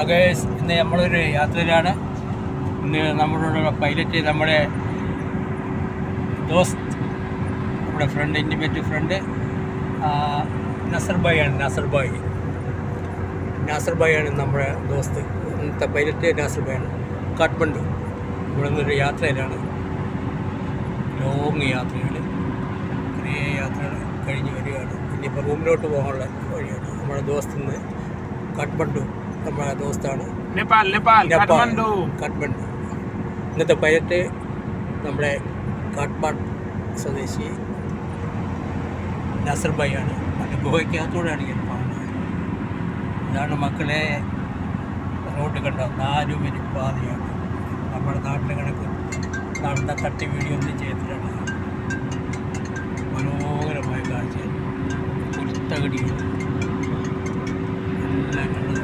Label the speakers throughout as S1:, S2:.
S1: August ഇന്ന് നമ്മളൊരു യാത്രയിലാണ്. ഇന്ന് നമ്മളോടുള്ള പൈലറ്റ് നമ്മുടെ ദോസ്ത്, നമ്മുടെ ഫ്രണ്ട്, ഇൻറ്റിമേറ്റ് ഫ്രണ്ട് നസർ ഭായി ആണ്. നാസർ ഭായി ആണ് നമ്മുടെ ദോസ്ത്. ഇന്നത്തെ പൈലറ്റ് നാസർ ഭായി ആണ്. കാഠ്മണ്ഡു ഇവിടെ നിന്നൊരു യാത്രയിലാണ്. ലോങ് യാത്രകൾ, കുറേ യാത്രകൾ കഴിഞ്ഞ് വരികയാണ്. ഇനിയിപ്പോൾ റൂമിലോട്ട് പോകാനുള്ള വഴിയാണ്. നമ്മുടെ ദോസ്തിന്ന് കാഠ്മണ്ഡു, നമ്മുടെ ദോസ്താണ്. കാഠ്മണ്ഡു. ഇന്നത്തെ പൈലറ്റ് നമ്മുടെ കാഠ്മണ്ഡു സ്വദേശി നാസർ ഭായി ആണ്. അത് ഗുഹയ്ക്കകത്തൂടെയാണ് ഇങ്ങനെ പോകുന്നത്. ഇതാണ് മക്കളെ റോഡ് കണ്ട 4 മിനിറ്റ് പാതയാണ്. നമ്മുടെ നാട്ടിലെ കണക്ക് നടന്ന തട്ടി വീഡിയോ ഒന്നും ചെയ്തിട്ടാണ്. മനോഹരമായ കാഴ്ച, കുരുത്തകടികൾ എല്ലാം കണ്ടത്.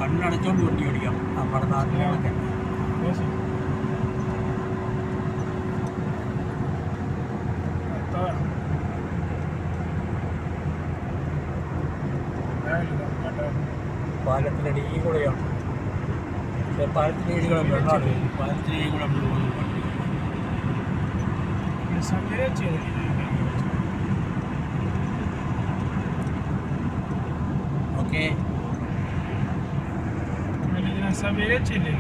S1: കണ്ണടച്ചോണ്ട് വണ്ടി ഓടിക്കാം നമ്മുടെ നാട്ടിലെ കണക്ക്. പാലത്തിനടി കൂടെയാണ്. പാലത്തിൻ്റെ കൂടെ വെള്ളമാണ്. പാലത്തിൻ്റെ കൂടെ നമ്മൾ പോകുന്നു. ഓക്കെ,
S2: सवेरे चले